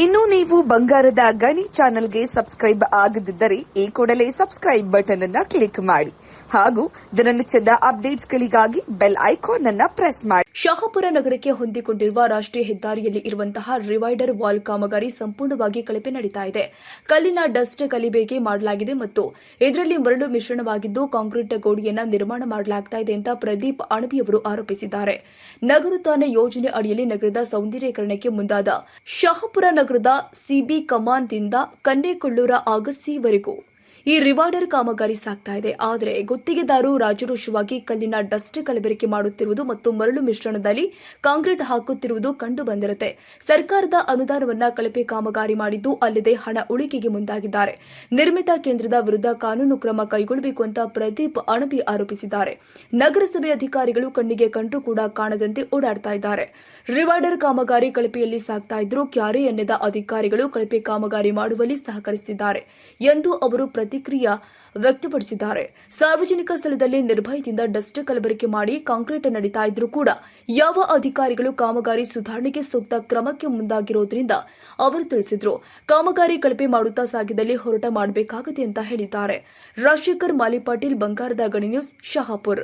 ಇನ್ನು ನೀವು ಬಂಗಾರದ ಗಣಿ ಚಾನೆಲ್ಗೆ ಸಬ್ಸ್ಕ್ರೈಬ್ ಆಗದಿದ್ದರೆ ಈ ಕೂಡಲೇ ಸಬ್ಸ್ಕ್ರೈಬ್ ಬಟನ್ ಅನ್ನು ಕ್ಲಿಕ್ ಮಾಡಿ ಹಾಗೂ ದಿನನಿತ್ಯದ ಅಪ್ಡೇಟ್ಸ್ಗಳಿಗಾಗಿ ಬೆಲ್ ಐಕಾನ್ ಅನ್ನು ಪ್ರೆಸ್ ಮಾಡಿ. ಶಹಾಪುರ ನಗರಕ್ಕೆ ಹೊಂದಿಕೊಂಡಿರುವ ರಾಷ್ಟ್ರೀಯ ಹೆದ್ದಾರಿಯಲ್ಲಿ ಇರುವಂತಹ ರಿವೈಡರ್ ವಾಲ್ ಕಾಮಗಾರಿ ಸಂಪೂರ್ಣವಾಗಿ ಕಳಪೆ ನಡೀತಾ ಇದೆ. ಕಲ್ಲಿನ ಡಸ್ಟ್ ಕಲಿಬೇಗೆ ಮಾಡಲಾಗಿದೆ ಮತ್ತು ಇದರಲ್ಲಿ ಮರಳು ಮಿಶ್ರಣವಾಗಿದ್ದು ಕಾಂಕ್ರೀಟ್ ಗೋಡೆಯನ್ನು ನಿರ್ಮಾಣ ಮಾಡಲಾಗ್ತಾ ಇದೆ ಅಂತ ಪ್ರದೀಪ್ ಅಣಬಿಯವರು ಆರೋಪಿಸಿದ್ದಾರೆ. ನಗರೋತ್ಥಾನ ಯೋಜನೆ ಅಡಿಯಲ್ಲಿ ನಗರದ ಸೌಂದರ್ಯೀಕರಣಕ್ಕೆ ಮುಂದಾದ ಶಹಾಪುರ ನಗರದ ಸಿಬಿ ಕಮಾನ್ದಿಂದ ಕನ್ನೇಕೊಳ್ಳೂರ ಆಗಸ್ಸಿವರೆಗೂ ಈ ರಿವೈಡರ್ ಕಾಮಗಾರಿ ಸಾಗ್ತಾ ಇದೆ. ಆದರೆ ಗುತ್ತಿಗೆದಾರರು ರಾಜರೋಷವಾಗಿ ಕಲ್ಲಿನ ಡಸ್ಟ್ ಕಲಬೆರಕೆ ಮಾಡುತ್ತಿರುವುದು ಮತ್ತು ಮರಳು ಮಿಶ್ರಣದಲ್ಲಿ ಕಾಂಕ್ರೀಟ್ ಹಾಕುತ್ತಿರುವುದು ಕಂಡು ಬಂದಿರುತ್ತೆ. ಸರ್ಕಾರದ ಅನುದಾನವನ್ನ ಕಳಪೆ ಕಾಮಗಾರಿ ಮಾಡಿದ್ದು ಅಲ್ಲದೆ ಹಣ ಉಳಿಕೆಗೆ ಮುಂದಾಗಿದ್ದಾರೆ. ನಿರ್ಮಿತ ಕೇಂದ್ರದ ವಿರುದ್ಧ ಕಾನೂನು ಕ್ರಮ ಕೈಗೊಳ್ಳಬೇಕು ಅಂತ ಪ್ರದೀಪ್ ಅಣಬಿ ಆರೋಪಿಸಿದ್ದಾರೆ. ನಗರಸಭೆ ಅಧಿಕಾರಿಗಳು ಕಣ್ಣಿಗೆ ಕಂಡು ಕೂಡ ಕಾಣದಂತೆ ಓಡಾಡ್ತಾ ಇದ್ದಾರೆ. ರಿವೈಡರ್ ಕಾಮಗಾರಿ ಕಳಪೆಯಲ್ಲಿ ಸಾಗ್ತಾ ಇದ್ರೂ ಕ್ಯಾರೆ ಎನ್ನದ ಅಧಿಕಾರಿಗಳು ಕಳಪೆ ಕಾಮಗಾರಿ ಮಾಡುವಲ್ಲಿ ಸಹಕರಿಸಿದ್ದಾರೆ ಎಂದು ಅವರು ಪ್ರತಿಕ್ರಿಯೆ ವ್ಯಕ್ತಪಡಿಸಿದ್ದಾರೆ. ಸಾರ್ವಜನಿಕ ಸ್ಥಳದಲ್ಲಿ ನಿರ್ಭಯದಿಂದ ಡಸ್ಟ್ ಕಲಬೆರಕೆ ಮಾಡಿ ಕಾಂಕ್ರೀಟ್ ನಡೀತಾ ಇದ್ರೂ ಕೂಡ ಯಾವ ಅಧಿಕಾರಿಗಳು ಕಾಮಗಾರಿ ಸುಧಾರಣೆಗೆ ಸೂಕ್ತ ಕ್ರಮಕ್ಕೆ ಮುಂದಾಗಿರೋದ್ರಿಂದ ಅವರು ತಿಳಿಸಿದ್ರು. ಕಾಮಗಾರಿ ಕಳಪೆ ಮಾಡುತ್ತಾ ಸಾಗಿದಲ್ಲಿ ಹೋರಾಟ ಮಾಡಬೇಕಾಗಿದೆ ಅಂತ ಹೇಳಿದ್ದಾರೆ. ರಾಜಶೇಖರ್ ಮಾಲಿ ಪಾಟೀಲ್, ಬಂಗಾರದ ಗಣಿ ನ್ಯೂಸ್, ಶಹಾಪುರ.